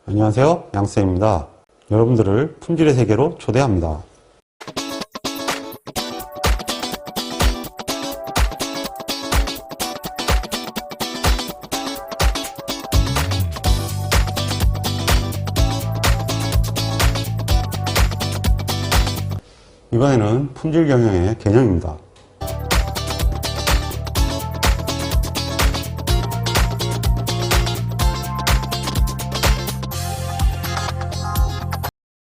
안녕하세요, 양쌤입니다. 여러분들을 품질의 세계로 초대합니다. 이번에는 품질 경영의 개념입니다.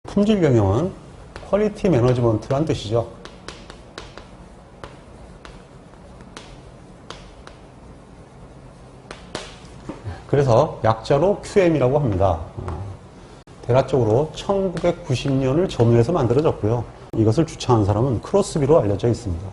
품질 경영은 퀄리티 매너지먼트란 뜻이죠. 그래서 약자로 QM이라고 합니다. 대략적으로 1990년을 전후해서 만들어졌고요. 이것을 주창한 사람은 크로스비로 알려져 있습니다.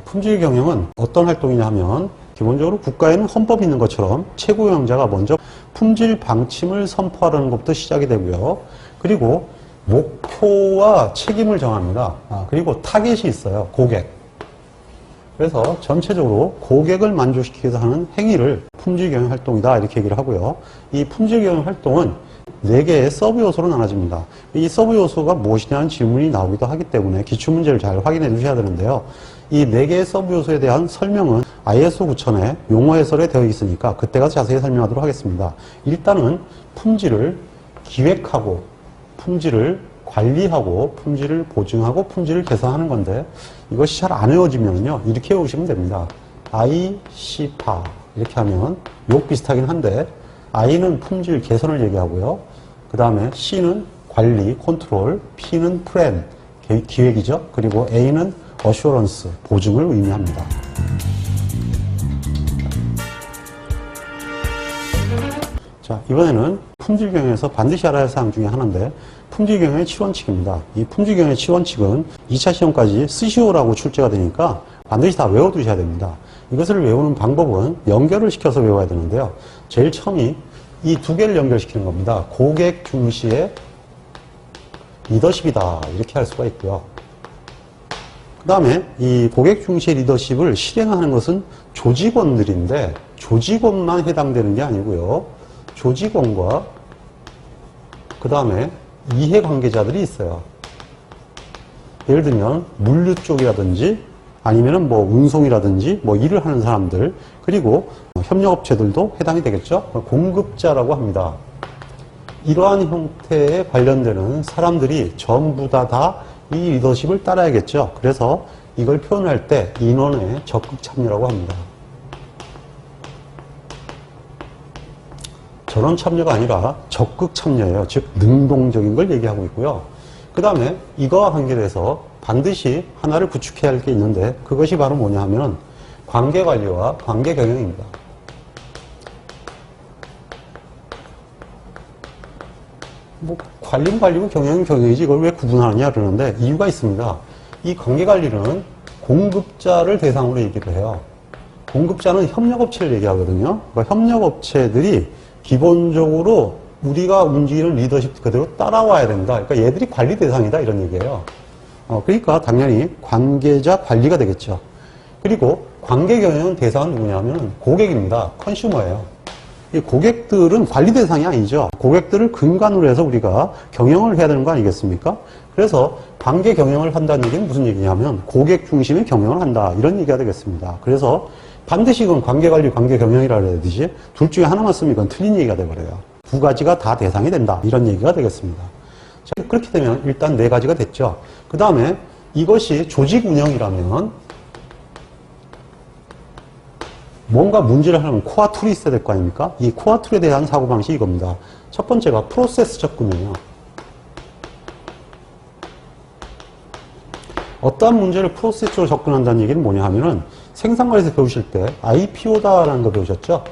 품질 경영은 어떤 활동이냐 하면 기본적으로 국가에는 헌법이 있는 것처럼 최고 경영자가 먼저 품질 방침을 선포하는 것부터 시작이 되고요. 그리고 목표와 책임을 정합니다. 그리고 타겟이 있어요. 고객. 그래서 전체적으로 고객을 만족시키기 위해서 하는 행위를 품질 경영 활동이다 이렇게 얘기를 하고요. 이 품질 경영 활동은 4개의 서브 요소로 나눠집니다. 이 서브 요소가 무엇이냐는 질문이 나오기도 하기 때문에 기출문제를 잘 확인해 주셔야 되는데요. 이 4개의 서브 요소에 대한 설명은 ISO 9000의 용어 해설에 되어 있으니까 그때 가서 자세히 설명하도록 하겠습니다. 일단은 품질을 기획하고 품질을 관리하고 품질을 보증하고 품질을 개선하는 건데 이것이 잘 안 외워지면요 이렇게 외우시면 됩니다. I, C파 이렇게 하면 욕 비슷하긴 한데 I는 품질 개선을 얘기하고요. 그 다음에 C는 관리, 컨트롤, P는 플랜, 기획이죠. 그리고 A는 어슈어런스, 보증을 의미합니다. 자, 이번에는 품질 경영에서 반드시 알아야 할 사항 중에 하나인데 품질 경영의 7원칙입니다. 이 품질 경영의 7원칙은 2차 시험까지 스시오라고 출제가 되니까 반드시 다 외워두셔야 됩니다. 이것을 외우는 방법은 연결을 시켜서 외워야 되는데요. 제일 처음이 이 2개를 연결시키는 겁니다. 고객 중시의 리더십이다 이렇게 할 수가 있고요. 그 다음에 이 고객 중시의 리더십을 실행하는 것은 조직원들인데 조직원만 해당되는 게 아니고요. 조직원과 그 다음에 이해관계자들이 있어요. 예를 들면 물류 쪽이라든지 아니면은 뭐 운송이라든지 뭐 일을 하는 사람들 그리고 협력업체들도 해당이 되겠죠. 공급자라고 합니다. 이러한 형태에 관련되는 사람들이 전부 다 이 리더십을 따라야겠죠. 그래서 이걸 표현할 때 인원의 적극 참여라고 합니다. 전원 참여가 아니라 적극 참여예요. 즉 능동적인 걸 얘기하고 있고요. 그 다음에 이거와 관계돼서 반드시 하나를 구축해야 할 게 있는데 그것이 바로 뭐냐 하면 관계관리와 관계경영입니다. 뭐 관리는 관리고 경영은 경영이지 이걸 왜 구분하느냐 그러는데 이유가 있습니다. 이 관계관리는 공급자를 대상으로 얘기를 해요. 공급자는 협력업체를 얘기하거든요. 그러니까 협력업체들이 기본적으로 우리가 움직이는 리더십 그대로 따라와야 된다. 그러니까 얘들이 관리 대상이다 이런 얘기예요. 그러니까 당연히 관계자 관리가 되겠죠. 그리고 관계경영 대상은 누구냐면 고객입니다. 컨슈머예요. 이 고객들은 관리 대상이 아니죠. 고객들을 근간으로 해서 우리가 경영을 해야 되는 거 아니겠습니까? 그래서 관계 경영을 한다는 얘기는 무슨 얘기냐면 고객 중심의 경영을 한다 이런 얘기가 되겠습니다. 그래서 반드시 이건 관계관리, 관계경영이라 해야 되지 둘 중에 하나만 쓰면 이건 틀린 얘기가 돼버려요. 2가지가 다 대상이 된다 이런 얘기가 되겠습니다. 자, 그렇게 되면 일단 4가지가 됐죠. 그 다음에 이것이 조직 운영이라면 뭔가 문제를 하려면 코어 툴이 있어야 될 거 아닙니까? 이 코어 툴에 대한 사고방식이 이겁니다. 첫 번째가 프로세스 접근이에요. 어떠한 문제를 프로세스로 접근한다는 얘기는 뭐냐 하면은 생산관에서 배우실 때 IPO다라는 거 배우셨죠?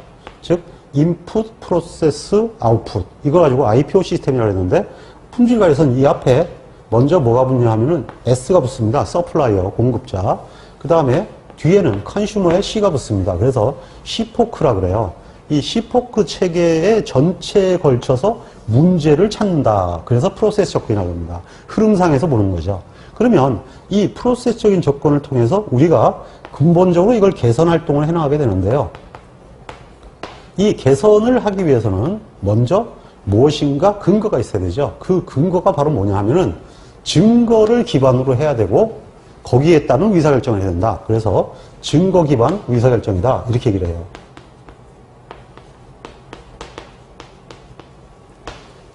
즉 인풋, 프로세스, 아웃풋 이거 가지고 IPO 시스템이라고 했는데 품질관에서는 이 앞에 먼저 뭐가 붙냐 하면은 S가 붙습니다. 서플라이어, 공급자. 그 다음에 뒤에는 컨슈머의 C가 붙습니다. 그래서 C포크라 그래요. 이 C포크 체계의 전체에 걸쳐서 문제를 찾는다. 그래서 프로세스 접근이라고 합니다. 흐름상에서 보는 거죠. 그러면 이 프로세스적인 접근을 통해서 우리가 근본적으로 이걸 개선 활동을 해나가게 되는데요. 이 개선을 하기 위해서는 먼저 무엇인가 근거가 있어야 되죠. 그 근거가 바로 뭐냐 하면은 증거를 기반으로 해야 되고 거기에 따른 의사결정을 해야 된다. 그래서 증거 기반 의사결정이다. 이렇게 얘기를 해요.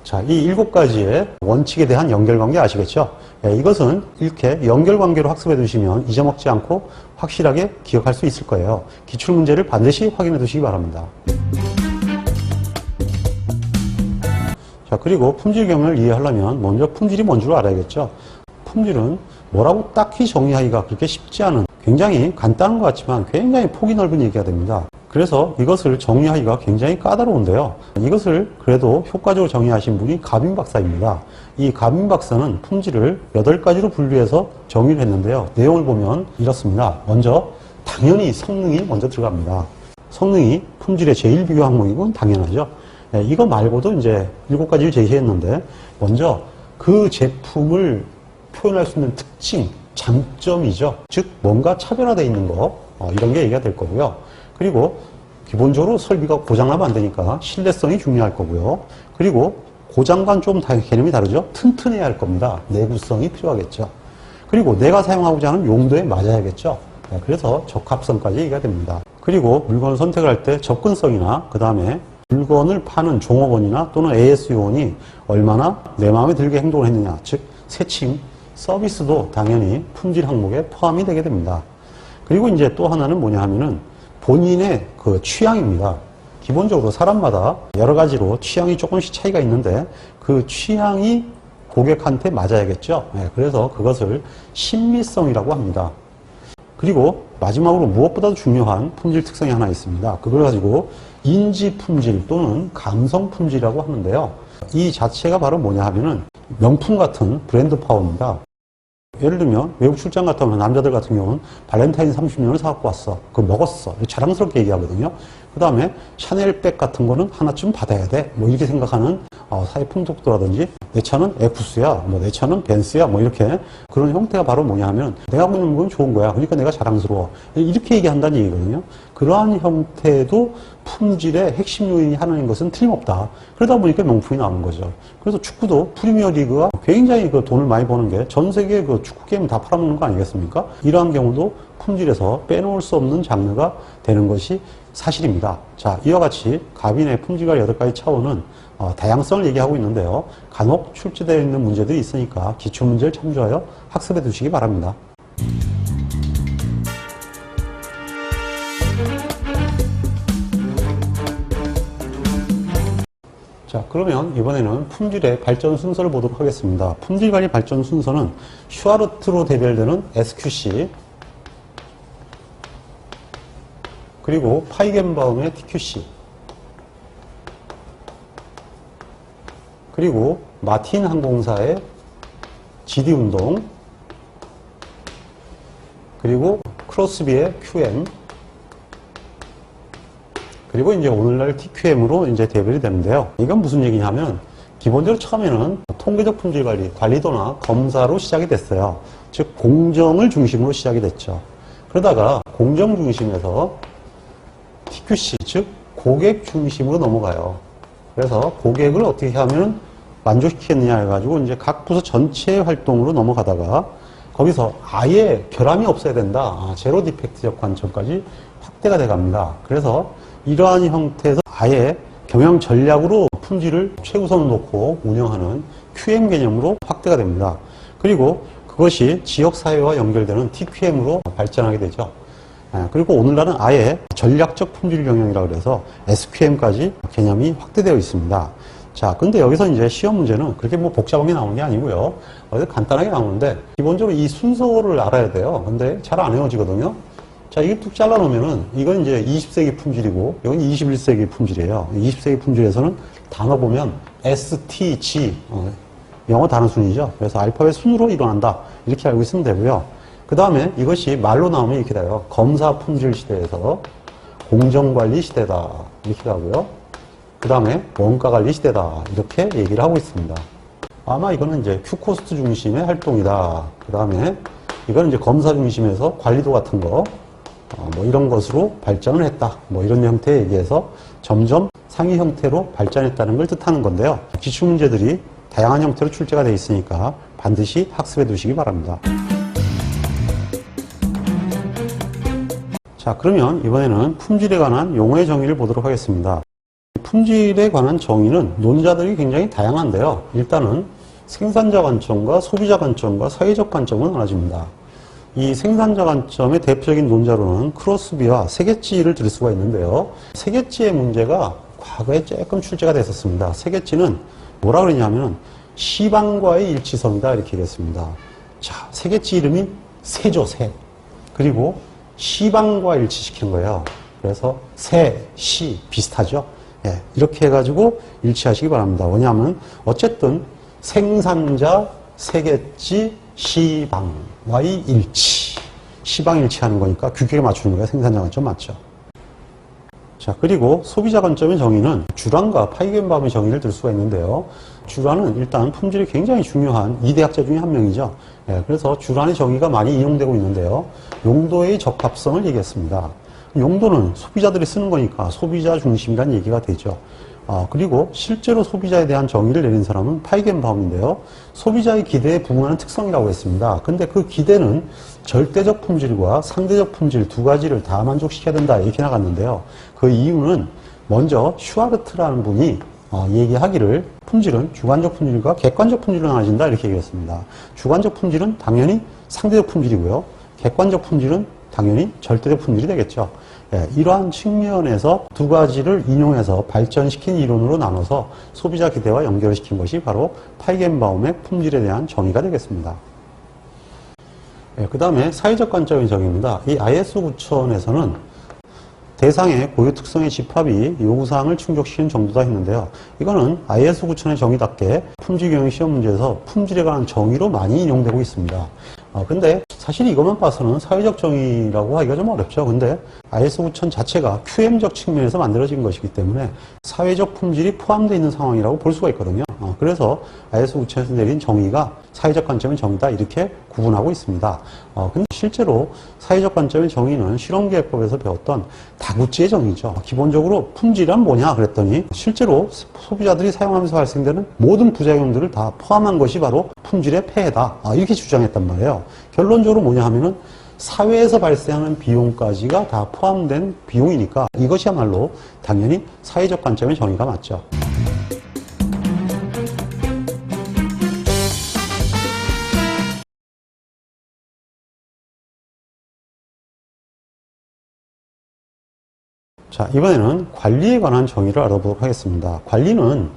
자, 이 7가지의 원칙에 대한 연결관계 아시겠죠? 예, 이것은 이렇게 연결관계로 학습해 두시면 잊어먹지 않고 확실하게 기억할 수 있을 거예요. 기출문제를 반드시 확인해 두시기 바랍니다. 자, 그리고 품질 경영을 이해하려면 먼저 품질이 뭔 줄 알아야겠죠? 품질은 뭐라고 딱히 정의하기가 그렇게 쉽지 않은, 굉장히 간단한 것 같지만 굉장히 폭이 넓은 얘기가 됩니다. 그래서 이것을 정의하기가 굉장히 까다로운데요. 이것을 그래도 효과적으로 정의하신 분이 가빈 박사입니다. 이 가빈 박사는 품질을 8가지로 분류해서 정의를 했는데요. 내용을 보면 이렇습니다. 먼저 당연히 성능이 먼저 들어갑니다. 성능이 품질의 제일 비교 항목이고 당연하죠. 네, 이거 말고도 이제 7가지를 제시했는데 먼저 그 제품을 표현할 수 있는 특징, 장점이죠. 즉 뭔가 차별화되어 있는 거, 이런 게 얘기가 될 거고요. 그리고 기본적으로 설비가 고장나면 안 되니까 신뢰성이 중요할 거고요. 그리고 고장과는 좀 개념이 다르죠. 튼튼해야 할 겁니다. 내구성이 필요하겠죠. 그리고 내가 사용하고자 하는 용도에 맞아야겠죠. 그래서 적합성까지 얘기가 됩니다. 그리고 물건을 선택을 할 때 접근성이나 그 다음에 물건을 파는 종업원이나 또는 AS 요원이 얼마나 내 마음에 들게 행동을 했느냐, 즉 세칭, 서비스도 당연히 품질 항목에 포함이 되게 됩니다. 그리고 이제 또 하나는 뭐냐 하면은 본인의 그 취향입니다. 기본적으로 사람마다 여러 가지로 취향이 조금씩 차이가 있는데 그 취향이 고객한테 맞아야겠죠. 네, 그래서 그것을 신미성이라고 합니다. 그리고 마지막으로 무엇보다도 중요한 품질 특성이 하나 있습니다. 그걸 가지고 인지 품질 또는 감성 품질이라고 하는데요. 이 자체가 바로 뭐냐 하면은 명품 같은 브랜드 파워입니다. 예를 들면 외국 출장 갔다 오면 남자들 같은 경우는 발렌타인 30년을 사갖고 왔어. 그거 먹었어. 자랑스럽게 얘기하거든요. 그 다음에 샤넬 백 같은 거는 하나쯤 받아야 돼. 뭐 이렇게 생각하는 사회 풍속도라든지 내 차는 에쿠스야, 뭐 내 차는 벤츠야, 뭐 이렇게 그런 형태가 바로 뭐냐 하면 내가 갖고 있는 건 좋은 거야. 그러니까 내가 자랑스러워. 이렇게 얘기한다는 얘기거든요. 그러한 형태도 품질의 핵심 요인이 하나인 것은 틀림없다. 그러다 보니까 명품이 나오는 거죠. 그래서 축구도 프리미어 리그가 굉장히 그 돈을 많이 버는 게 전 세계 그 축구 게임 다 팔아먹는 거 아니겠습니까? 이러한 경우도 품질에서 빼놓을 수 없는 장르가 되는 것이 사실입니다. 자, 이와 같이 가빈의 품질과 8가지 차원은 다양성을 얘기하고 있는데요. 간혹 출제되어 있는 문제들이 있으니까 기출문제를 참조하여 학습해 두시기 바랍니다. 자, 그러면 이번에는 품질의 발전 순서를 보도록 하겠습니다. 품질 관리 발전 순서는 슈아르트로 대별되는 SQC, 그리고 파이겐바움의 TQC, 그리고 마틴 항공사의 GD 운동, 그리고 크로스비의 QM, 그리고 이제 오늘날 TQM으로 이제 대별이 되는데요. 이건 무슨 얘기냐면 기본적으로 처음에는 통계적 품질 관리, 관리도나 검사로 시작이 됐어요. 즉 공정을 중심으로 시작이 됐죠. 그러다가 공정 중심에서 TQC, 즉 고객 중심으로 넘어가요. 그래서 고객을 어떻게 하면 만족시키느냐 해가지고 이제 각 부서 전체의 활동으로 넘어가다가 거기서 아예 결함이 없어야 된다. 제로 디펙트적 관점까지 확대가 돼 갑니다. 그래서 이러한 형태에서 아예 경영 전략으로 품질을 최우선으로 놓고 운영하는 QM 개념으로 확대가 됩니다. 그리고 그것이 지역사회와 연결되는 TQM으로 발전하게 되죠. 그리고 오늘날은 아예 전략적 품질 경영이라고 해서 SQM까지 개념이 확대되어 있습니다. 자, 근데 여기서 이제 시험 문제는 그렇게 뭐 복잡하게 나오는 게 아니고요. 간단하게 나오는데 기본적으로 이 순서를 알아야 돼요. 근데 잘 안 외워지거든요. 자, 이게 뚝 잘라놓으면은 이건 이제 20세기 품질이고 이건 21세기 품질이에요. 20세기 품질에서는 단어 보면 S, T, G, 영어 단어 순이죠. 그래서 알파벳 순으로 일어난다. 이렇게 알고 있으면 되고요. 그 다음에 이것이 말로 나오면 이렇게 돼요. 검사 품질 시대에서 공정관리 시대다. 이렇게 가고요. 그 다음에 원가관리 시대다. 이렇게 얘기를 하고 있습니다. 아마 이거는 이제 Q코스트 중심의 활동이다. 그 다음에 이건 이제 검사 중심에서 관리도 같은 거, 뭐 이런 것으로 발전을 했다. 뭐 이런 형태에 얘기해서 점점 상위 형태로 발전했다는 걸 뜻하는 건데요. 기출문제들이 다양한 형태로 출제가 되어 있으니까 반드시 학습해 두시기 바랍니다. 자, 그러면 이번에는 품질에 관한 용어의 정의를 보도록 하겠습니다. 품질에 관한 정의는 논자들이 굉장히 다양한데요. 일단은 생산자 관점과 소비자 관점과 사회적 관점으로 나눠집니다. 이 생산자 관점의 대표적인 논자로는 크로스비와 세게찌를 들 수가 있는데요. 세게찌의 문제가 과거에 조금 출제가 됐었습니다. 세게찌는 뭐라 그러냐면 시방과의 일치성이다 이렇게 얘기했습니다. 자, 세게찌 이름이 세죠, 세. 그리고 시방과 일치시키는 거예요. 그래서 세, 시 비슷하죠. 예, 이렇게 해가지고 일치하시기 바랍니다. 왜냐하면 어쨌든 생산자, 세게찌, 시방과의 일치. 시방 일치하는 거니까 규격에 맞추는 거예요. 생산자 관점 맞죠. 자, 그리고 소비자 관점의 정의는 주란과 파이겐바움의 정의를 들 수가 있는데요. 주란은 일단 품질이 굉장히 중요한 이대학자 중에 한 명이죠. 예, 그래서 주란의 정의가 많이 이용되고 있는데요. 용도의 적합성을 얘기했습니다. 용도는 소비자들이 쓰는 거니까 소비자 중심이라는 얘기가 되죠. 그리고 실제로 소비자에 대한 정의를 내린 사람은 파이겐바움인데요. 소비자의 기대에 부응하는 특성이라고 했습니다. 근데 그 기대는 절대적 품질과 상대적 품질 두 가지를 다 만족시켜야 된다 이렇게 나갔는데요. 그 이유는 먼저 슈아르트라는 분이 얘기하기를 품질은 주관적 품질과 객관적 품질로 나눠진다 이렇게 얘기했습니다. 주관적 품질은 당연히 상대적 품질이고요. 객관적 품질은 당연히 절대적 품질이 되겠죠. 예, 이러한 측면에서 두 가지를 인용해서 발전시킨 이론으로 나눠서 소비자 기대와 연결시킨 것이 바로 파이겐바움의 품질에 대한 정의가 되겠습니다. 예, 그 다음에 사회적 관점의 정의입니다. 이 IS 9000에서는 대상의 고유 특성의 집합이 요구사항을 충족시키는 정도다 했는데요. 이거는 IS 9000의 정의답게 품질경영 시험 문제에서 품질에 관한 정의로 많이 인용되고 있습니다. 근데 사실 이것만 봐서는 사회적 정의라고 하기가 좀 어렵죠. 근데 IS 9000 자체가 QM적 측면에서 만들어진 것이기 때문에 사회적 품질이 포함되어 있는 상황이라고 볼 수가 있거든요. 그래서 IS 9000에서 내린 정의가 사회적 관점의 정의다 이렇게 구분하고 있습니다. 근데 실제로 사회적 관점의 정의는 실험기획법에서 배웠던 다구치의 정의죠. 기본적으로 품질이란 뭐냐 그랬더니 실제로 소비자들이 사용하면서 발생되는 모든 부작용들을 다 포함한 것이 바로 품질의 폐해다 이렇게 주장했단 말이에요. 결론적으로 뭐냐 하면은 사회에서 발생하는 비용까지가 다 포함된 비용이니까 이것이야말로 당연히 사회적 관점의 정의가 맞죠. 자, 이번에는 관리에 관한 정의를 알아보도록 하겠습니다. 관리는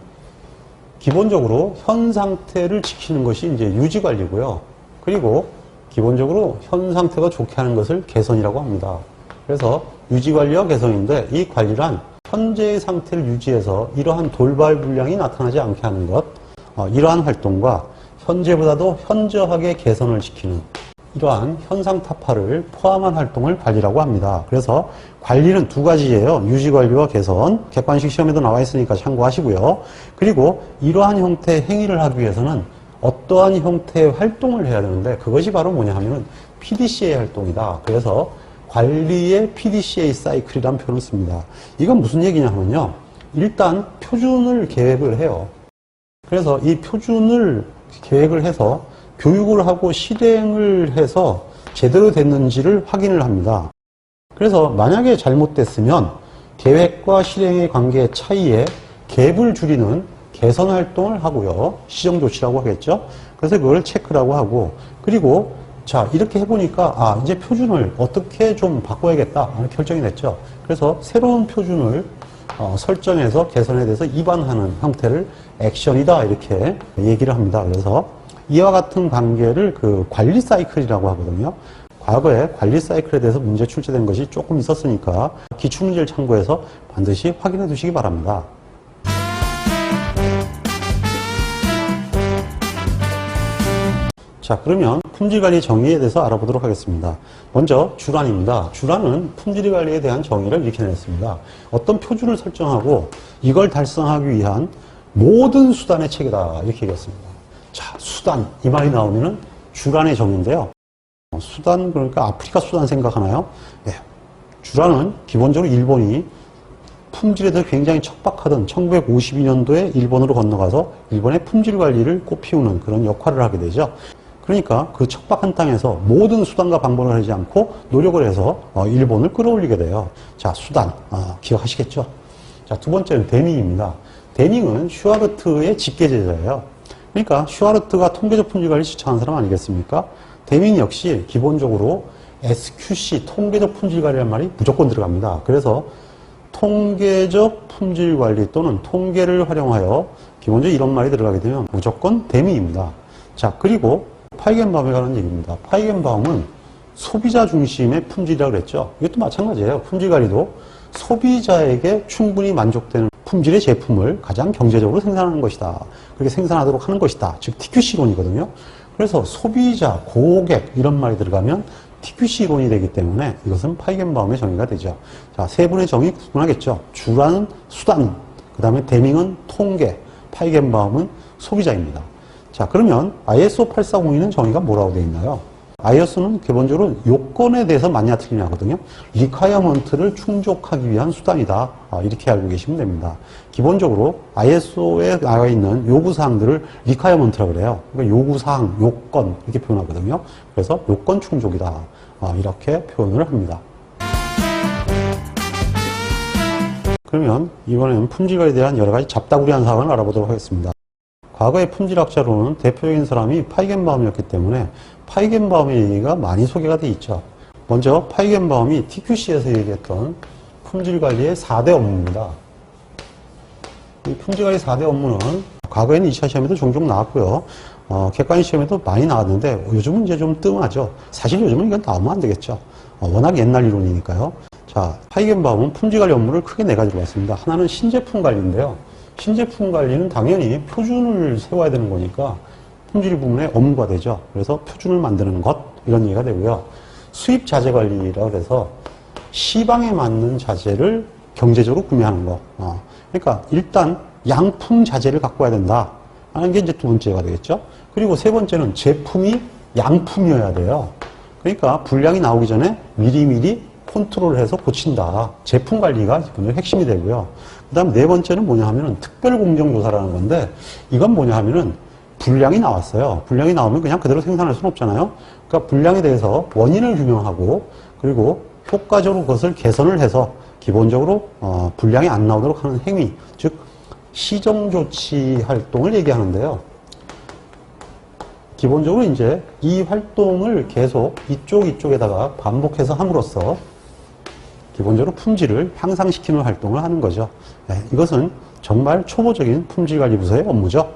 기본적으로 현 상태를 지키는 것이 이제 유지 관리고요. 그리고 기본적으로 현 상태가 좋게 하는 것을 개선이라고 합니다. 그래서 유지 관리와 개선인데 이 관리란 현재의 상태를 유지해서 이러한 돌발 불량이 나타나지 않게 하는 것, 이러한 활동과 현재보다도 현저하게 개선을 시키는 이러한 현상 타파를 포함한 활동을 관리라고 합니다. 그래서 관리는 두 가지예요. 유지관리와 개선. 객관식 시험에도 나와 있으니까 참고하시고요. 그리고 이러한 형태의 행위를 하기 위해서는 어떠한 형태의 활동을 해야 되는데 그것이 바로 뭐냐 하면은 PDCA 활동이다. 그래서 관리의 PDCA 사이클이라는 표현을 씁니다. 이건 무슨 얘기냐 하면요. 일단 표준을 계획을 해요. 그래서 이 표준을 계획을 해서 교육을 하고 실행을 해서 제대로 됐는지를 확인을 합니다. 그래서 만약에 잘못됐으면 계획과 실행의 관계의 차이에 갭을 줄이는 개선 활동을 하고요. 시정 조치라고 하겠죠. 그래서 그걸 체크라고 하고 그리고 자 이렇게 해보니까 이제 표준을 어떻게 좀 바꿔야겠다 결정이 됐죠. 그래서 새로운 표준을 설정해서 개선에 대해서 입안하는 형태를 액션이다 이렇게 얘기를 합니다. 그래서 이와 같은 관계를 그 관리 사이클이라고 하거든요. 과거에 관리 사이클에 대해서 문제 출제된 것이 조금 있었으니까 기출문제를 참고해서 반드시 확인해 두시기 바랍니다. 자, 그러면 품질관리 정의에 대해서 알아보도록 하겠습니다. 먼저 주란입니다. 주란은 품질관리에 대한 정의를 이렇게 내렸습니다. 어떤 표준을 설정하고 이걸 달성하기 위한 모든 수단의 체계다 이렇게 얘기했습니다. 자, 수단 이 말이 나오면은 주란의 정의인데요. 수단 그러니까 아프리카 수단 생각하나요? 예. 주란은 기본적으로 일본이 품질에도 굉장히 척박하던 1952년도에 일본으로 건너가서 일본의 품질 관리를 꽃피우는 그런 역할을 하게 되죠. 그러니까 그 척박한 땅에서 모든 수단과 방법을 하지 않고 노력을 해서 일본을 끌어올리게 돼요. 자, 수단 기억하시겠죠? 자, 두 번째는 데밍입니다. 데밍은 슈아르트의 직계제자예요. 그러니까 슈아르트가 통계적 품질 관리 지향하는 사람 아니겠습니까? 데밍 역시 기본적으로 SQC, 통계적 품질 관리라는 말이 무조건 들어갑니다. 그래서 통계적 품질 관리 또는 통계를 활용하여 기본적으로 이런 말이 들어가게 되면 무조건 데밍입니다. 자, 그리고 파이겐바움에 관한 얘기입니다. 파이겐바움은 소비자 중심의 품질이라고 그랬죠. 이것도 마찬가지예요. 품질 관리도 소비자에게 충분히 만족되는 품질의 제품을 가장 경제적으로 생산하는 것이다. 그렇게 생산하도록 하는 것이다. 즉 TQC론이거든요. 그래서 소비자, 고객 이런 말이 들어가면 TQC론이 되기 때문에 이것은 파이겐바움의 정의가 되죠. 자, 세 분의 정의 구분하겠죠. 주라는 수단, 그 다음에 데밍은 통계, 파이겐바움은 소비자입니다. 자, 그러면 ISO 8402는 정의가 뭐라고 되어 있나요? ISO는 기본적으로 요건에 대해서 맞냐 틀리냐 하거든요. 리콰이어먼트를 충족하기 위한 수단이다. 이렇게 알고 계시면 됩니다. 기본적으로 ISO에 나와 있는 요구사항들을 리콰이어먼트라고 그래요. 그러니까 요구사항, 요건 이렇게 표현하거든요. 그래서 요건 충족이다. 이렇게 표현을 합니다. 그러면 이번에는 품질관리에 대한 여러 가지 잡다구리한 사항을 알아보도록 하겠습니다. 과거의 품질학자로는 대표적인 사람이 파이겐바움이었기 때문에 파이겐바움의 얘기가 많이 소개가 돼 있죠. 먼저 파이겐바움이 TQC에서 얘기했던 품질관리의 4대 업무입니다. 이 품질관리 4대 업무는 과거에는 2차 시험에도 종종 나왔고요. 객관식 시험에도 많이 나왔는데 요즘은 이제 좀 뜸하죠. 사실 요즘은 이건 나오면 안 되겠죠. 워낙 옛날 이론이니까요. 자, 파이겐바움은 품질관리 업무를 크게 네 가지로 봤습니다. 하나는 신제품 관리인데요. 신제품 관리는 당연히 표준을 세워야 되는 거니까 품질 부문의 업무가 되죠. 그래서 표준을 만드는 것 이런 얘기가 되고요. 수입 자재 관리라고 해서 시방에 맞는 자재를 경제적으로 구매하는 거. 그러니까 일단 양품 자재를 갖고 와야 된다 하는 게 이제 두 번째가 되겠죠. 그리고 세 번째는 제품이 양품이어야 돼요. 그러니까 불량이 나오기 전에 미리미리 컨트롤해서 고친다. 제품 관리가 기본적으로 핵심이 되고요. 그 다음 네 번째는 뭐냐 하면은 특별공정조사라는 건데 이건 뭐냐 하면은 불량이 나왔어요. 불량이 나오면 그냥 그대로 생산할 수는 없잖아요. 그러니까 불량에 대해서 원인을 규명하고 그리고 효과적으로 그것을 개선을 해서 기본적으로 불량이 안 나오도록 하는 행위, 즉 시정조치 활동을 얘기하는데요. 기본적으로 이제 이 활동을 계속 이쪽에다가 반복해서 함으로써 기본적으로 품질을 향상시키는 활동을 하는 거죠. 네, 이것은 정말 초보적인 품질관리부서의 업무죠.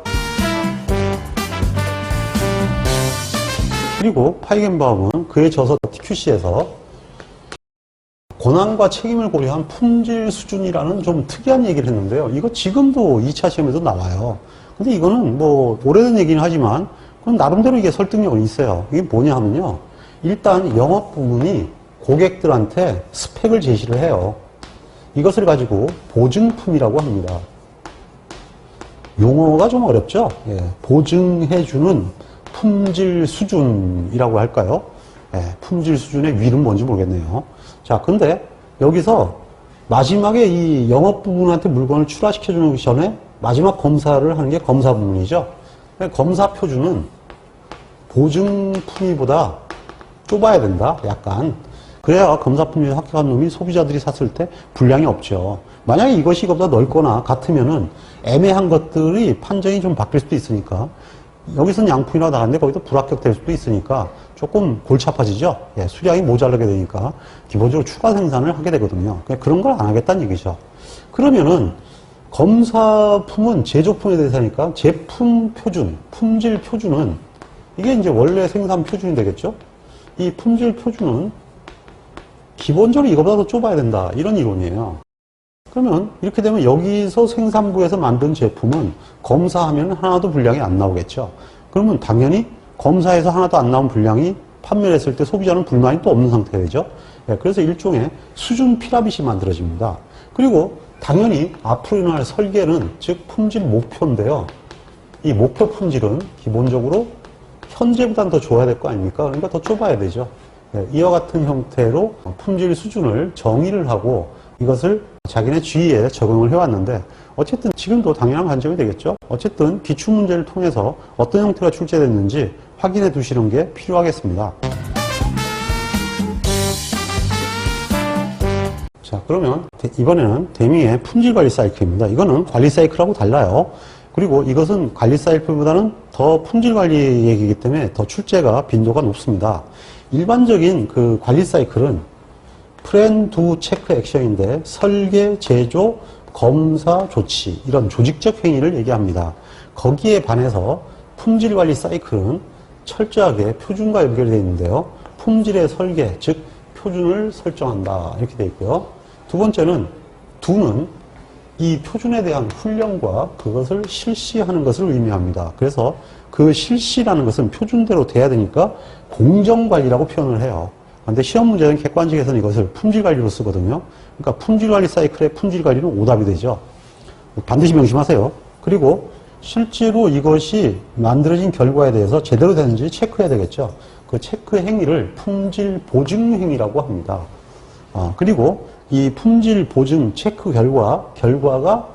그리고 파이겐바움은 그에 져서 TQC에서 권한과 책임을 고려한 품질 수준이라는 좀 특이한 얘기를 했는데요. 이거 지금도 2차 시험에도 나와요. 근데 이거는 뭐 오래된 얘기는 하지만 그건 나름대로 이게 설득력은 있어요. 이게 뭐냐 하면요. 일단 영업 부문이 고객들한테 스펙을 제시를 해요. 이것을 가지고 보증품이라고 합니다. 용어가 좀 어렵죠? 예, 보증해주는 품질 수준이라고 할까요? 예, 품질 수준의 위는 뭔지 모르겠네요. 자, 근데 여기서 마지막에 이 영업 부분한테 물건을 출하시켜주는 전에 마지막 검사를 하는 게 검사 부분이죠. 검사 표준은 보증품이보다 좁아야 된다, 약간. 그래야 검사품이 합격한 놈이 소비자들이 샀을 때 불량이 없죠. 만약에 이것이 이것보다 넓거나 같으면은 애매한 것들이 판정이 좀 바뀔 수도 있으니까 여기서는 양품이라고 나갔는데 거기도 불합격될 수도 있으니까 조금 골치 아파지죠. 예, 수량이 모자라게 되니까 기본적으로 추가 생산을 하게 되거든요. 그런 걸 안 하겠다는 얘기죠. 그러면은 검사품은 제조품에 대해서 하니까 제품 표준, 품질 표준은 이게 이제 원래 생산 표준이 되겠죠. 이 품질 표준은 기본적으로 이거보다 더 좁아야 된다. 이런 이론이에요. 그러면 이렇게 되면 여기서 생산부에서 만든 제품은 검사하면 하나도 분량이 안 나오겠죠. 그러면 당연히 검사에서 하나도 안 나온 분량이 판매를 했을 때 소비자는 불만이 또 없는 상태가 되죠. 예, 그래서 일종의 수준 피라밋이 만들어집니다. 그리고 당연히 앞으로 일어날 설계는 즉 품질 목표인데요. 이 목표 품질은 기본적으로 현재보다는 더 좋아야 될 거 아닙니까? 그러니까 더 좁아야 되죠. 예, 이와 같은 형태로 품질 수준을 정의를 하고 이것을 자기네 지위에 적응을 해왔는데 어쨌든 지금도 당연한 관점이 되겠죠. 어쨌든 기출문제를 통해서 어떤 형태가 출제됐는지 확인해 두시는 게 필요하겠습니다. 자, 그러면 이번에는 대미의 품질관리 사이클입니다. 이거는 관리 사이클하고 달라요. 그리고 이것은 관리 사이클보다는 더 품질관리 얘기이기 때문에 더 출제가 빈도가 높습니다. 일반적인 그 관리 사이클은 플랜, 두, 체크, 액션인데 설계, 제조, 검사, 조치 이런 조직적 행위를 얘기합니다. 거기에 반해서 품질관리 사이클은 철저하게 표준과 연결되어 있는데요. 품질의 설계, 즉 표준을 설정한다 이렇게 되어 있고요. 두 번째는 두는 이 표준에 대한 훈련과 그것을 실시하는 것을 의미합니다. 그래서 그 실시라는 것은 표준대로 돼야 되니까 공정관리라고 표현을 해요. 근데 시험 문제는 객관식에서는 이것을 품질관리로 쓰거든요. 그러니까 품질관리 사이클의 품질관리는 오답이 되죠. 반드시 명심하세요. 그리고 실제로 이것이 만들어진 결과에 대해서 제대로 되는지 체크해야 되겠죠. 그 체크 행위를 품질 보증 행위라고 합니다. 그리고 이 품질 보증 체크 결과가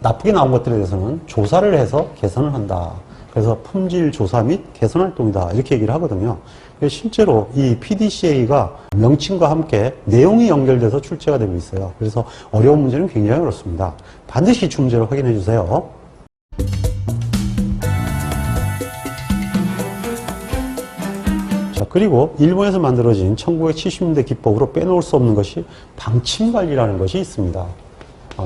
나쁘게 나온 것들에 대해서는 조사를 해서 개선을 한다. 그래서 품질 조사 및 개선 활동이다 이렇게 얘기를 하거든요. 실제로 이 PDCA가 명칭과 함께 내용이 연결돼서 출제가 되고 있어요. 그래서 어려운 문제는 굉장히 어렵습니다. 반드시 기출 문제를 확인해 주세요. 자, 그리고 일본에서 만들어진 1970년대 기법으로 빼놓을 수 없는 것이 방침관리라는 것이 있습니다.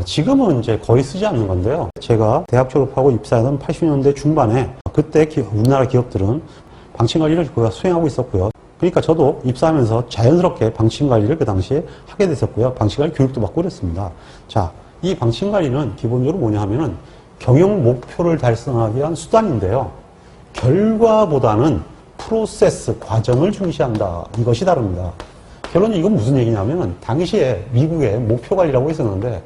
지금은 이제 거의 쓰지 않는 건데요. 제가 대학 졸업하고 입사하던 80년대 중반에 그때 우리나라 기업들은 방침관리를 수행하고 있었고요. 그러니까 저도 입사하면서 자연스럽게 방침관리를 그 당시에 하게 됐었고요. 방침관리 교육도 받고 그랬습니다. 자, 이 방침관리는 기본적으로 뭐냐 하면은 경영 목표를 달성하기 위한 수단인데요. 결과보다는 프로세스, 과정을 중시한다. 이것이 다릅니다. 결론이 이건 무슨 얘기냐면 당시에 미국에 목표관리라고 있었는데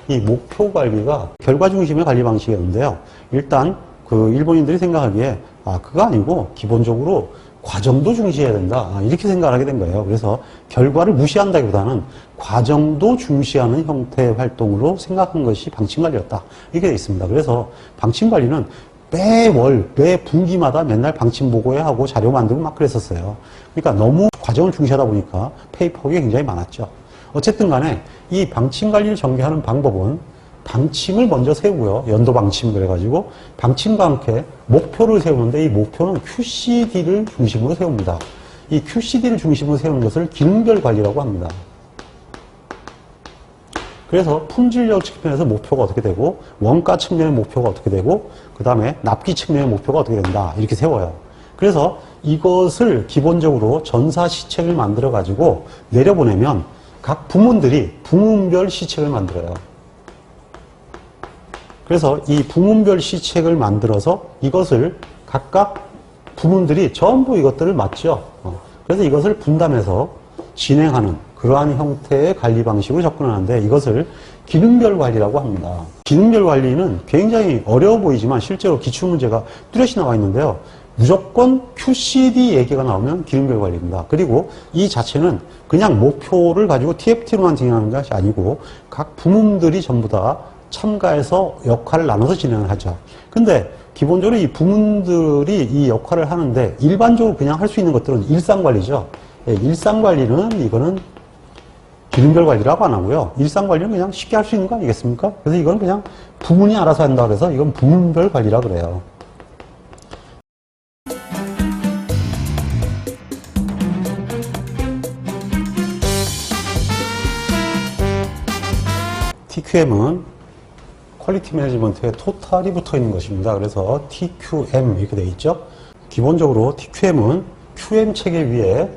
이 목표관리가 결과 중심의 관리 방식이었는데요. 일단 그 일본인들이 생각하기에 그거 아니고 기본적으로 과정도 중시해야 된다. 이렇게 생각을 하게 된 거예요. 그래서 결과를 무시한다기보다는 과정도 중시하는 형태의 활동으로 생각한 것이 방침관리였다. 이렇게 되어 있습니다. 그래서 방침관리는 매 분기마다 맨날 방침 보고회 하고 자료 만들고 막 그랬었어요. 그러니까 너무 과정을 중시하다 보니까 페이퍼가 굉장히 많았죠. 어쨌든 간에 이 방침관리를 전개하는 방법은 방침을 먼저 세우고요. 연도 방침 그래가지고 방침과 함께 목표를 세우는데 이 목표는 QCD를 중심으로 세웁니다. 이 QCD를 중심으로 세우는 것을 기능별 관리라고 합니다. 그래서 품질력 측면에서 목표가 어떻게 되고 원가 측면의 목표가 어떻게 되고 그 다음에 납기 측면의 목표가 어떻게 된다 이렇게 세워요. 그래서 이것을 기본적으로 전사 시책을 만들어 가지고 내려보내면 각 부문들이 부문별 시책을 만들어요. 그래서 이 부문별 시책을 만들어서 이것을 각각 부문들이 전부 이것들을 맡죠. 그래서 이것을 분담해서 진행하는 그러한 형태의 관리 방식으로 접근하는데 이것을 기능별 관리라고 합니다. 기능별 관리는 굉장히 어려워 보이지만 실제로 기출문제가 뚜렷이 나와 있는데요. 무조건 QCD 얘기가 나오면 기능별 관리입니다. 그리고 이 자체는 그냥 목표를 가지고 TFT로만 진행하는 것이 아니고 각 부문들이 전부 다 참가해서 역할을 나눠서 진행을 하죠. 근데 기본적으로 이 부문들이 이 역할을 하는데 일반적으로 그냥 할 수 있는 것들은 일상관리죠. 일상관리는 이거는 기능별 관리라고 안 하고요. 일상관리는 그냥 쉽게 할 수 있는 거 아니겠습니까? 그래서 이건 그냥 부문이 알아서 한다 그래서 이건 부문별 관리라 그래요. TQM은 퀄리티 매니지먼트에 토탈이 붙어 있는 것입니다. 그래서 TQM 이렇게 되어 있죠. 기본적으로 TQM은 QM 체계 위에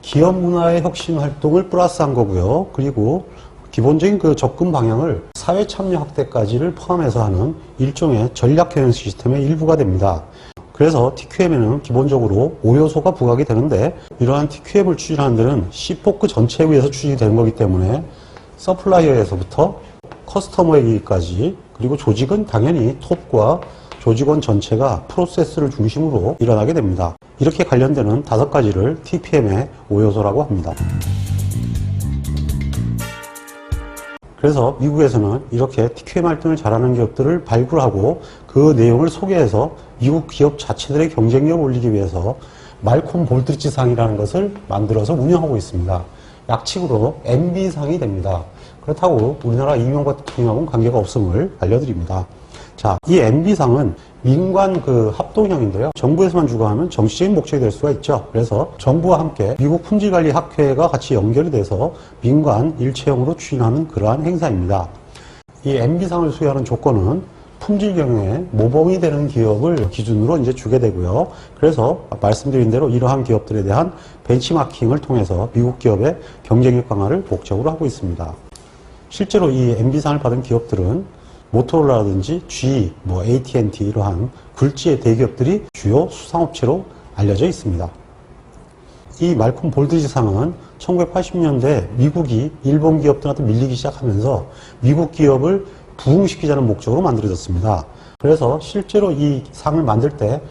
기업 문화의 혁신 활동을 플러스한 거고요. 그리고 기본적인 그 접근 방향을 사회 참여 확대까지를 포함해서 하는 일종의 전략 경영 시스템의 일부가 됩니다. 그래서 TQM에는 기본적으로 5요소가 부각이 되는데 이러한 TQM을 추진하는 데는 C포크 전체에 의해서 추진이 되는 거기 때문에 서플라이어에서부터 커스터머에 이르기까지 그리고 조직은 당연히 톱과 조직원 전체가 프로세스를 중심으로 일어나게 됩니다. 이렇게 관련되는 5가지를 TPM의 5요소라고 합니다. 그래서 미국에서는 이렇게 TQM 활동을 잘하는 기업들을 발굴하고 그 내용을 소개해서 미국 기업 자체들의 경쟁력을 올리기 위해서 말콤 볼드리지 상이라는 것을 만들어서 운영하고 있습니다. 약칭으로 MB상이 됩니다. 그렇다고 우리나라 이명박 대통령하고는 관계가 없음을 알려드립니다. 자, 이 MB상은 민관 합동형인데요. 정부에서만 주관하면 정치적인 목적이 될 수가 있죠. 그래서 정부와 함께 미국 품질관리학회가 같이 연결이 돼서 민관 일체형으로 추진하는 그러한 행사입니다. 이 MB상을 수여하는 조건은 품질 경영에 모범이 되는 기업을 기준으로 이제 주게 되고요. 그래서 말씀드린 대로 이러한 기업들에 대한 벤치마킹을 통해서 미국 기업의 경쟁력 강화를 목적으로 하고 있습니다. 실제로 이 MB상을 받은 기업들은 모토로라라든지 GE, AT&T 이러한 굴지의 대기업들이 주요 수상업체로 알려져 있습니다. 이 말콤 볼드리지 상은 1980년대 미국이 일본 기업들한테 밀리기 시작하면서 미국 기업을 부흥시키자는 목적으로 만들어졌습니다. 그래서 실제로 이 상을 만들 때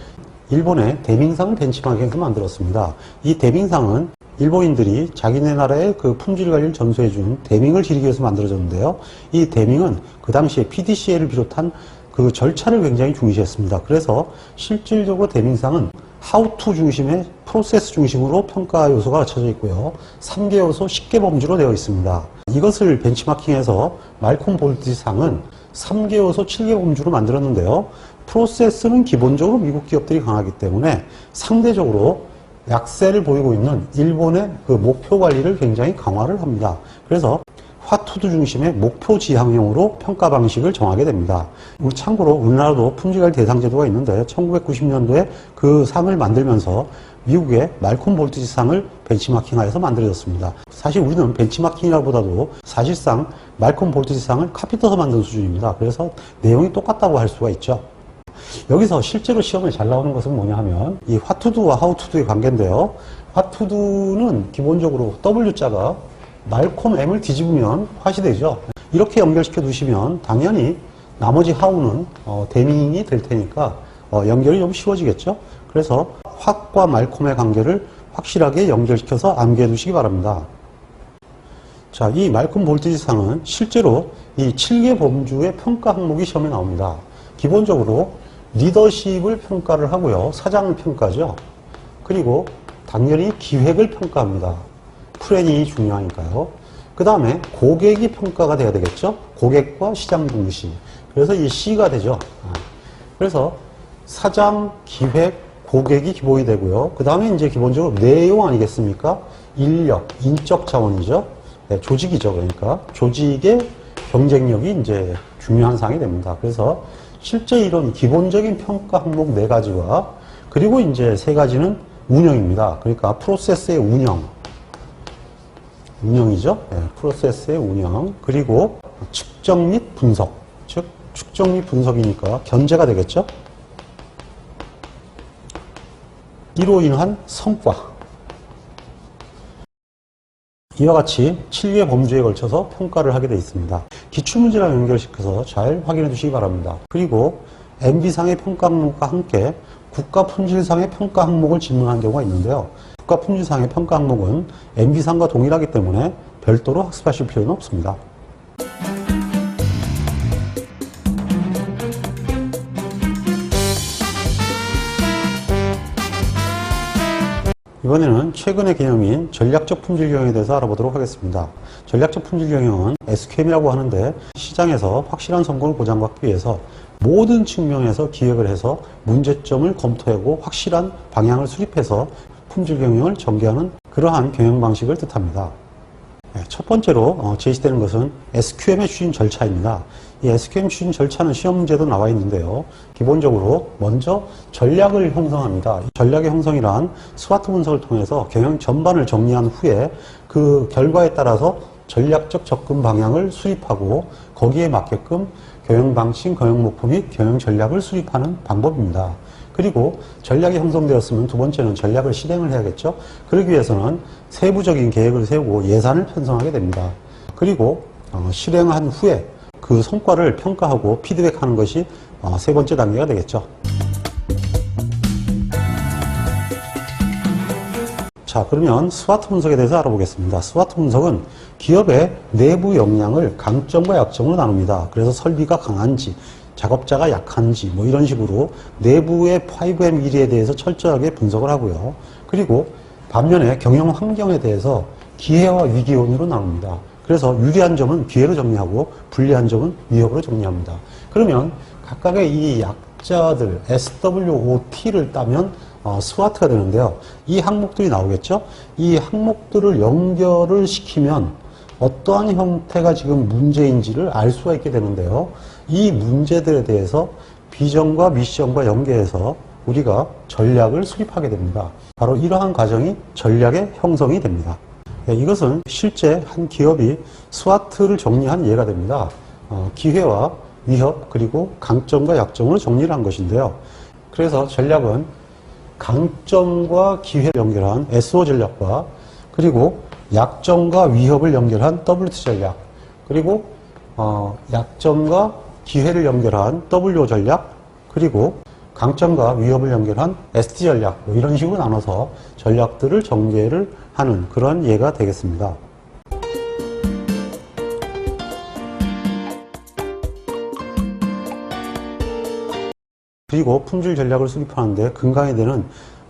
일본의 대밍상을 벤치마킹해서 만들었습니다. 이 대밍상은 일본인들이 자기네 나라의 품질 관리를 전수해준 대밍을 지르기 위해서 만들어졌는데요. 이 대밍은 그 당시에 PDCA를 비롯한 그 절차를 굉장히 중시했습니다. 그래서 실질적으로 대밍상은 how to 중심의 프로세스 중심으로 평가 요소가 갖춰져 있고요. 3개 요소 10개 범주로 되어 있습니다. 이것을 벤치마킹해서 말콤 볼드리지 상은 3개 요소 7개 범주로 만들었는데요. 프로세스는 기본적으로 미국 기업들이 강하기 때문에 상대적으로 약세를 보이고 있는 일본의 목표 관리를 굉장히 강화를 합니다. 그래서 화투두 중심의 목표 지향형으로 평가 방식을 정하게 됩니다. 참고로 우리나라도 품질관리 대상 제도가 있는데 1990년도에 그 상을 만들면서 미국의 말콤 볼드리지 상을 벤치마킹하여서 만들어졌습니다. 사실 우리는 벤치마킹이라보다도 사실상 말콤 볼드리지 상을 카피 떠서 만든 수준입니다. 그래서 내용이 똑같다고 할 수가 있죠. 여기서 실제로 시험에 잘 나오는 것은 뭐냐 하면 이 화투두와 하우투두의 관계인데요. 화투두는 기본적으로 W자가 말콤 M을 뒤집으면 화시 되죠. 이렇게 연결시켜 두시면 당연히 나머지 하우는 대밍이 될 테니까 연결이 좀 쉬워지겠죠. 그래서 화과 말콤의 관계를 확실하게 연결시켜서 암기해 두시기 바랍니다. 자, 이 말콤 볼드리지 상은 실제로 이 7개 범주의 평가 항목이 시험에 나옵니다. 기본적으로 리더십을 평가를 하고요. 사장을 평가죠. 그리고 당연히 기획을 평가합니다. 플래닝이 중요하니까요. 그 다음에 고객이 평가가 돼야 되겠죠. 고객과 시장 동시. 그래서 이 C가 되죠. 그래서 사장, 기획, 고객이 기본이 되고요. 그 다음에 이제 기본적으로 내용 아니겠습니까? 인력, 인적 자원이죠. 네, 조직이죠. 그러니까 조직의 경쟁력이 이제 중요한 사항이 됩니다. 그래서 실제 이런 기본적인 평가 항목 4가지와 그리고 이제 3가지는 운영입니다. 그러니까 프로세스의 운영이죠. 네, 프로세스의 운영. 그리고 측정 및 분석. 즉 측정 및 분석이니까 견제가 되겠죠. 이로 인한 성과. 이와 같이 7개 범주에 걸쳐서 평가를 하게 되어 있습니다. 기출문제랑 연결시켜서 잘 확인해 주시기 바랍니다. 그리고 MB상의 평가 항목과 함께 국가품질상의 평가 항목을 질문한 경우가 있는데요. 국가품질상의 평가 항목은 MB상과 동일하기 때문에 별도로 학습하실 필요는 없습니다. 이번에는 최근의 개념인 전략적 품질 경영에 대해서 알아보도록 하겠습니다. 전략적 품질 경영은 SQM이라고 하는데 시장에서 확실한 성공을 보장받기 위해서 모든 측면에서 기획을 해서 문제점을 검토하고 확실한 방향을 수립해서 품질 경영을 전개하는 그러한 경영 방식을 뜻합니다. 첫 번째로 제시되는 것은 SQM의 추진 절차입니다. 이 SQM 추진 절차는 시험 문제도 나와 있는데요. 기본적으로 먼저 전략을 형성합니다. 전략의 형성이란 스와트 분석을 통해서 경영 전반을 정리한 후에 그 결과에 따라서 전략적 접근 방향을 수립하고 거기에 맞게끔 경영 방침, 경영 목표 및 경영 전략을 수립하는 방법입니다. 그리고 전략이 형성되었으면 두 번째는 전략을 실행을 해야겠죠. 그러기 위해서는 세부적인 계획을 세우고 예산을 편성하게 됩니다. 그리고 실행한 후에 그 성과를 평가하고 피드백하는 것이 세 번째 단계가 되겠죠. 자, 그러면 스와트 분석에 대해서 알아보겠습니다. 스와트 분석은 기업의 내부 역량을 강점과 약점으로 나눕니다. 그래서 설비가 강한지, 작업자가 약한지, 뭐 이런 식으로 내부의 5M 1위에 대해서 철저하게 분석을 하고요. 그리고 반면에 경영 환경에 대해서 기회와 위기원으로 나눕니다. 그래서 유리한 점은 기회로 정리하고 불리한 점은 위협으로 정리합니다. 그러면 각각의 이 약자들 SWOT를 따면 스와트가 되는데요. 이 항목들이 나오겠죠? 이 항목들을 연결을 시키면 어떠한 형태가 지금 문제인지를 알 수가 있게 되는데요. 이 문제들에 대해서 비전과 미션과 연계해서 우리가 전략을 수립하게 됩니다. 바로 이러한 과정이 전략의 형성이 됩니다. 이것은 실제 한 기업이 스와트를 정리한 예가 됩니다. 기회와 위협 그리고 강점과 약점으로 정리를 한 것인데요. 그래서 전략은 강점과 기회를 연결한 SO 전략과 그리고 약점과 위협을 연결한 WT 전략 그리고 약점과 기회를 연결한 WO 전략 그리고 강점과 위협을 연결한 ST 전략 뭐 이런 식으로 나눠서 전략들을 전개를 하는 그런 예가 되겠습니다. 그리고 품질 전략을 수립하는데 근간이 되는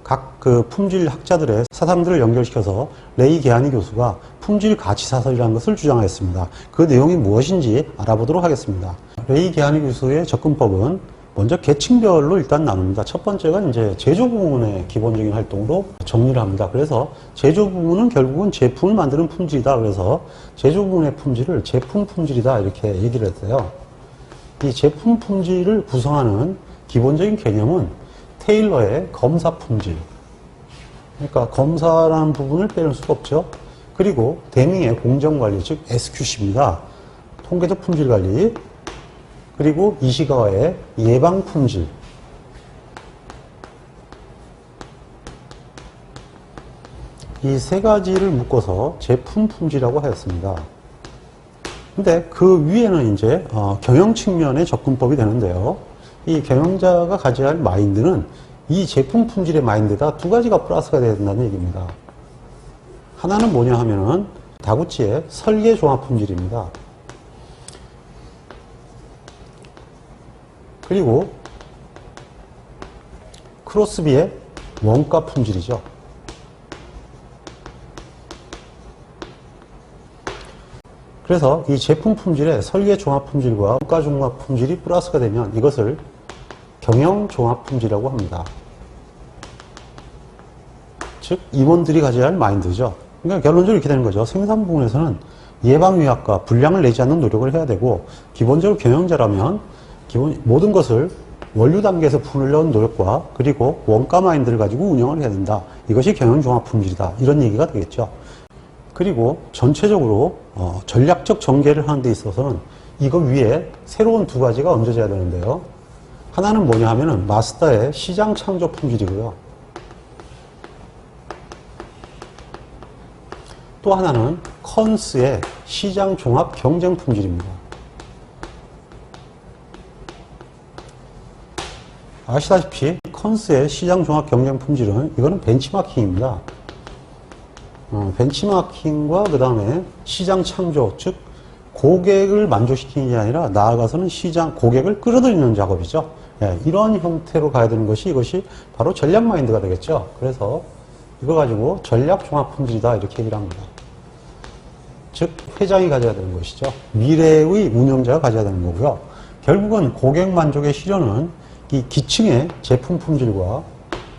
각 그 품질 학자들의 사상들을 연결시켜서 레이 게하니 교수가 품질 가치 사설이라는 것을 주장하였습니다. 그 내용이 무엇인지 알아보도록 하겠습니다. 레이 게하니 교수의 접근법은 먼저 계층별로 일단 나눕니다. 첫 번째가 이제 제조 부문의 기본적인 활동으로 정리를 합니다. 그래서 제조 부문은 결국은 제품을 만드는 품질이다. 그래서 제조 부문의 품질을 제품 품질이다. 이렇게 얘기를 했어요. 이 제품 품질을 구성하는 기본적인 개념은 테일러의 검사 품질. 그러니까 검사라는 부분을 빼놓을 수가 없죠. 그리고 데밍의 공정관리, 즉 SQC입니다. 통계적 품질관리. 그리고 이시가와의 예방 품질. 이 세 가지를 묶어서 제품 품질이라고 하였습니다. 근데 그 위에는 이제 경영 측면의 접근법이 되는데요. 이 경영자가 가져야 할 마인드는 이 제품 품질의 마인드가 두 가지가 플러스가 되어야 된다는 얘기입니다. 하나는 뭐냐 하면은 다구치의 설계 종합 품질입니다. 그리고 크로스비의 원가 품질이죠. 그래서 이 제품 품질의 설계 종합 품질과 원가 종합 품질이 플러스가 되면 이것을 경영 종합 품질이라고 합니다. 즉 임원들이 가져야 할 마인드죠. 그러니까 결론적으로 이렇게 되는 거죠. 생산 부분에서는 예방 위약과 불량을 내지 않는 노력을 해야 되고 기본적으로 경영자라면 모든 것을 원료 단계에서 풀려는 노력과 그리고 원가 마인드를 가지고 운영을 해야 된다. 이것이 경영 종합 품질이다. 이런 얘기가 되겠죠. 그리고 전체적으로 전략적 전개를 하는 데 있어서는 이거 위에 새로운 두 가지가 얹어져야 되는데요. 하나는 뭐냐 하면은 마스다의 시장 창조 품질이고요. 또 하나는 컨스의 시장 종합 경쟁 품질입니다. 아시다시피 컨스의 시장 종합 경쟁 품질은 이거는 벤치마킹입니다. 벤치마킹과 그 다음에 시장 창조, 즉 고객을 만족시키는 게 아니라 나아가서는 고객을 끌어들이는 작업이죠. 예, 이런 형태로 가야 되는 것이 이것이 바로 전략 마인드가 되겠죠. 그래서 이거 가지고 전략 종합 품질이다 이렇게 얘기를 합니다. 즉 회장이 가져야 되는 것이죠. 미래의 운영자가 가져야 되는 거고요. 결국은 고객 만족의 실현은 이 기층의 제품 품질과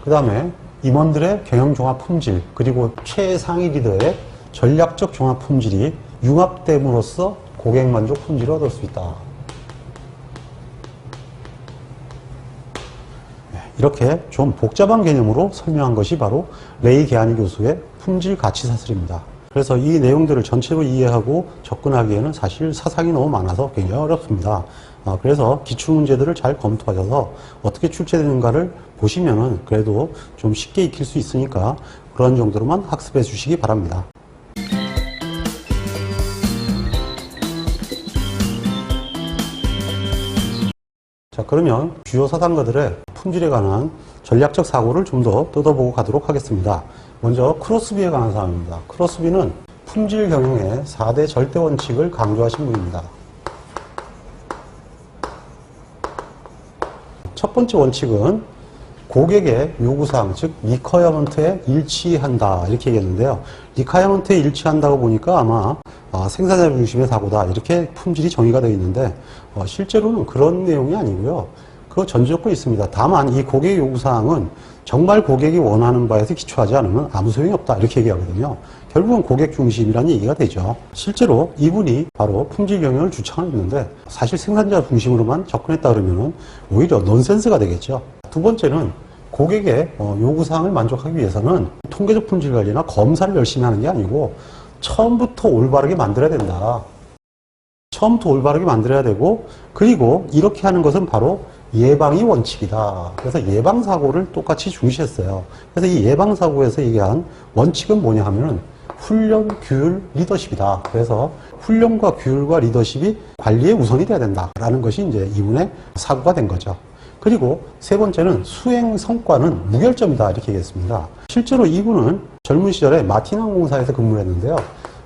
그 다음에 임원들의 경영 종합 품질 그리고 최상위 리더의 전략적 종합 품질이 융합됨으로써 고객 만족 품질을 얻을 수 있다. 이렇게 좀 복잡한 개념으로 설명한 것이 바로 레이 게하니 교수의 품질 가치 사설입니다. 그래서 이 내용들을 전체로 이해하고 접근하기에는 사실 사상이 너무 많아서 굉장히 어렵습니다. 그래서 기출문제들을 잘 검토하셔서 어떻게 출제되는가를 보시면은 그래도 좀 쉽게 익힐 수 있으니까 그런 정도로만 학습해 주시기 바랍니다. 자, 그러면 주요 사상가들의 품질에 관한 전략적 사고를 좀 더 뜯어보고 가도록 하겠습니다. 먼저 크로스비에 관한 사항입니다. 크로스비는 품질 경영의 4대 절대 원칙을 강조하신 분입니다. 첫 번째 원칙은 고객의 요구사항, 즉 리커어먼트에 일치한다 이렇게 얘기했는데요. 리커어먼트에 일치한다고 보니까 아마 생산자 중심의 사고다 이렇게 품질이 정의가 되어 있는데 실제로는 그런 내용이 아니고요. 그 전제조건이 있습니다. 다만 이 고객의 요구사항은 정말 고객이 원하는 바에서 기초하지 않으면 아무 소용이 없다 이렇게 얘기하거든요. 결국은 고객 중심이라는 얘기가 되죠. 실제로 이분이 바로 품질 경영을 주창을 했는데 사실 생산자 중심으로만 접근했다 그러면 오히려 넌센스가 되겠죠. 두 번째는 고객의 요구사항을 만족하기 위해서는 통계적 품질 관리나 검사를 열심히 하는 게 아니고 처음부터 올바르게 만들어야 된다. 처음부터 올바르게 만들어야 되고 그리고 이렇게 하는 것은 바로 예방이 원칙이다. 그래서 예방사고를 똑같이 중시했어요. 그래서 이 예방사고에서 얘기한 원칙은 뭐냐 하면은 훈련, 규율, 리더십이다. 그래서 훈련과 규율과 리더십이 관리에 우선이 돼야 된다라는 것이 이제 이분의 사고가 된 거죠. 그리고 세 번째는 수행 성과는 무결점이다 이렇게 얘기했습니다. 실제로 이분은 젊은 시절에 마틴항공사에서 근무를 했는데요.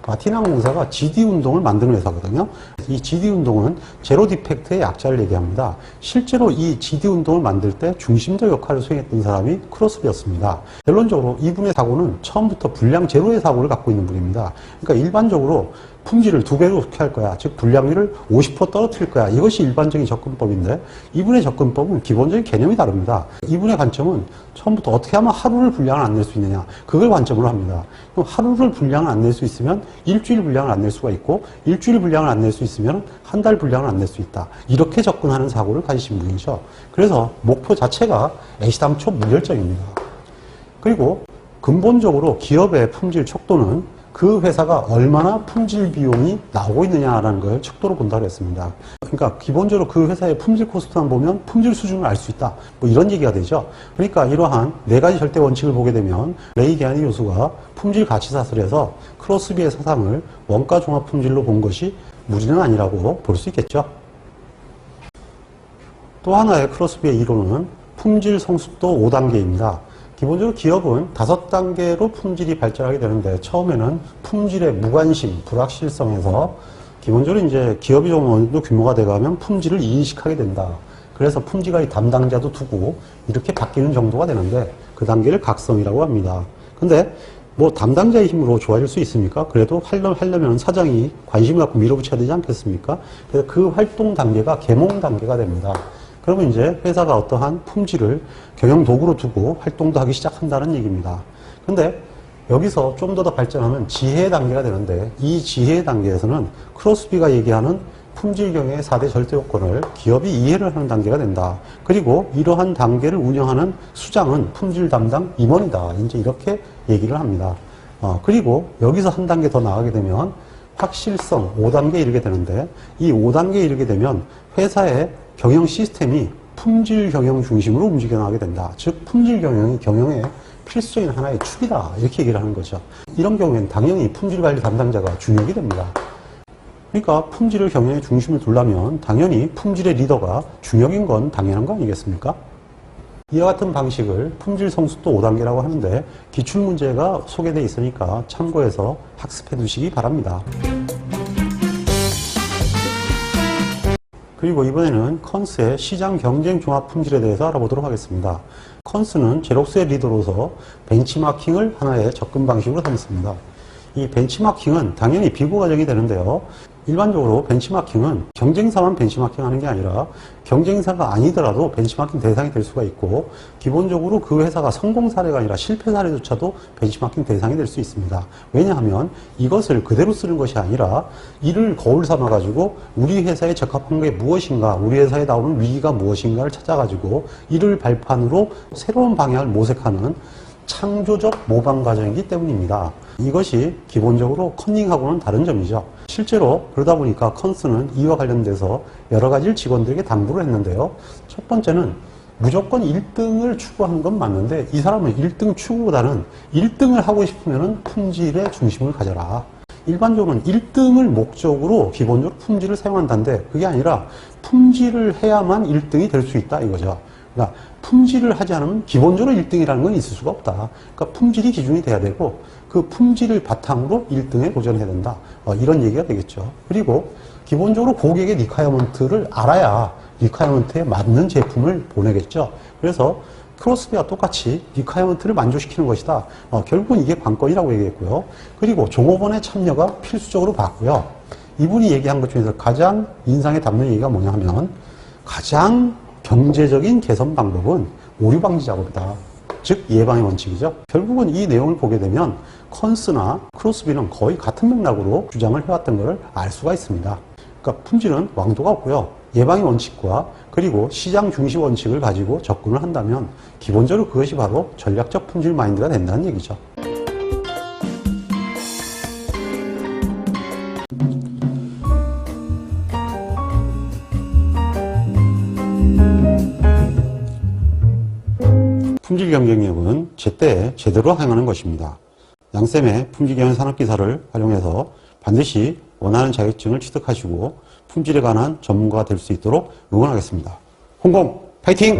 마틴항공사가 GD운동을 만드는 회사거든요. 이 GD운동은 제로 디펙트의 약자를 얘기합니다. 실제로 이 GD운동을 만들 때 중심적 역할을 수행했던 사람이 크로스비였습니다. 결론적으로 이분의 사고는 처음부터 불량 제로의 사고를 갖고 있는 분입니다. 그러니까 일반적으로 품질을 2배로 높게 할 거야. 즉 불량률을 50% 떨어뜨릴 거야. 이것이 일반적인 접근법인데 이분의 접근법은 기본적인 개념이 다릅니다. 이분의 관점은 처음부터 어떻게 하면 하루를 분량을 안 낼 수 있느냐. 그걸 관점으로 합니다. 그럼 하루를 분량을 안 낼 수 있으면 일주일 분량을 안 낼 수가 있고 일주일 분량을 안 낼 수 있으면 한 달 분량을 안 낼 수 있다. 이렇게 접근하는 사고를 가지신 분이죠. 그래서 목표 자체가 애시당초 무결점입니다. 그리고 근본적으로 기업의 품질 척도는 그 회사가 얼마나 품질 비용이 나오고 있느냐라는 걸 척도로 본다고 했습니다. 그러니까 기본적으로 그 회사의 품질 코스트만 보면 품질 수준을 알 수 있다. 뭐 이런 얘기가 되죠. 그러니까 이러한 4가지 절대 원칙을 보게 되면 레이 게아니 교수가 품질 가치사슬 에서 크로스비의 사상을 원가 종합 품질로 본 것이 무리는 아니라고 볼 수 있겠죠. 또 하나의 크로스비의 이론은 품질 성숙도 5단계입니다. 기본적으로 기업은 5단계로 품질이 발전하게 되는데 처음에는 품질의 무관심, 불확실성에서 기본적으로 이제 기업이 좀 어느 정도 규모가 돼가면 품질을 인식하게 된다. 그래서 품질관리 담당자도 두고 이렇게 바뀌는 정도가 되는데 그 단계를 각성이라고 합니다. 근데 뭐 담당자의 힘으로 좋아질 수 있습니까? 그래도 하려면 사장이 관심을 갖고 밀어붙여야 되지 않겠습니까? 그래서 그 활동 단계가 계몽 단계가 됩니다. 그러면 이제 회사가 어떠한 품질을 경영 도구로 두고 활동도 하기 시작한다는 얘기입니다. 근데 여기서 좀 더 발전하면 지혜 단계가 되는데 이 지혜 단계에서는 크로스비가 얘기하는 품질 경영의 4대 절대 요건을 기업이 이해를 하는 단계가 된다. 그리고 이러한 단계를 운영하는 수장은 품질 담당 임원이다. 이제 이렇게 얘기를 합니다. 그리고 여기서 한 단계 더 나가게 되면 확실성 5단계에 이르게 되는데 이 5단계에 이르게 되면 회사의 경영 시스템이 품질 경영 중심으로 움직여 나가게 된다. 즉 품질 경영이 경영의 필수적인 하나의 축이다. 이렇게 얘기를 하는 거죠. 이런 경우에는 당연히 품질 관리 담당자가 중요하게 됩니다. 그러니까 품질을 경영의 중심을 두려면 당연히 품질의 리더가 중역인 건 당연한 거 아니겠습니까? 이와 같은 방식을 품질 성숙도 5단계라고 하는데 기출문제가 소개되어 있으니까 참고해서 학습해 두시기 바랍니다. 그리고 이번에는 컨스의 시장 경쟁 종합 품질에 대해서 알아보도록 하겠습니다. 컨스는 제록스의 리더로서 벤치마킹을 하나의 접근 방식으로 삼습니다. 이 벤치마킹은 당연히 비교 과정이 되는데요. 일반적으로 벤치마킹은 경쟁사만 벤치마킹하는 게 아니라 경쟁사가 아니더라도 벤치마킹 대상이 될 수가 있고 기본적으로 그 회사가 성공 사례가 아니라 실패 사례조차도 벤치마킹 대상이 될 수 있습니다. 왜냐하면 이것을 그대로 쓰는 것이 아니라 이를 거울 삼아 가지고 우리 회사에 적합한 게 무엇인가, 우리 회사에 나오는 위기가 무엇인가를 찾아가지고 이를 발판으로 새로운 방향을 모색하는 창조적 모방 과정이기 때문입니다. 이것이 기본적으로 컨닝하고는 다른 점이죠. 실제로 그러다 보니까 컨스는 이와 관련돼서 여러 가지를 직원들에게 당부를 했는데요. 첫 번째는 무조건 1등을 추구하는 건 맞는데 이 사람은 1등 추구보다는 1등을 하고 싶으면 품질의 중심을 가져라. 일반적으로는 1등을 목적으로 기본적으로 품질을 사용한다는데 그게 아니라 품질을 해야만 1등이 될 수 있다 이거죠. 그러니까 품질을 하지 않으면 기본적으로 1등이라는 건 있을 수가 없다. 그러니까 품질이 기준이 돼야 되고 그 품질을 바탕으로 1등에 도전해야 된다. 이런 얘기가 되겠죠. 그리고 기본적으로 고객의 리콰이어먼트를 알아야 리콰이어먼트에 맞는 제품을 보내겠죠. 그래서 크로스비와 똑같이 리콰이어먼트를 만족시키는 것이다. 결국은 이게 관건이라고 얘기했고요. 그리고 종업원의 참여가 필수적으로 봤고요. 이분이 얘기한 것 중에서 가장 인상에 담는 얘기가 뭐냐 하면 가장 경제적인 개선 방법은 오류 방지 작업이다. 즉 예방의 원칙이죠. 결국은 이 내용을 보게 되면 컨스나 크로스비는 거의 같은 맥락으로 주장을 해왔던 것을 알 수가 있습니다. 그러니까 품질은 왕도가 없고요. 예방의 원칙과 그리고 시장 중시 원칙을 가지고 접근을 한다면 기본적으로 그것이 바로 전략적 품질 마인드가 된다는 얘기죠. 품질 경쟁력은 제때 제대로 행하는 것입니다. 양쌤의 품질 경영 산업기사를 활용해서 반드시 원하는 자격증을 취득하시고 품질에 관한 전문가가 될 수 있도록 응원하겠습니다. 홍콩 파이팅!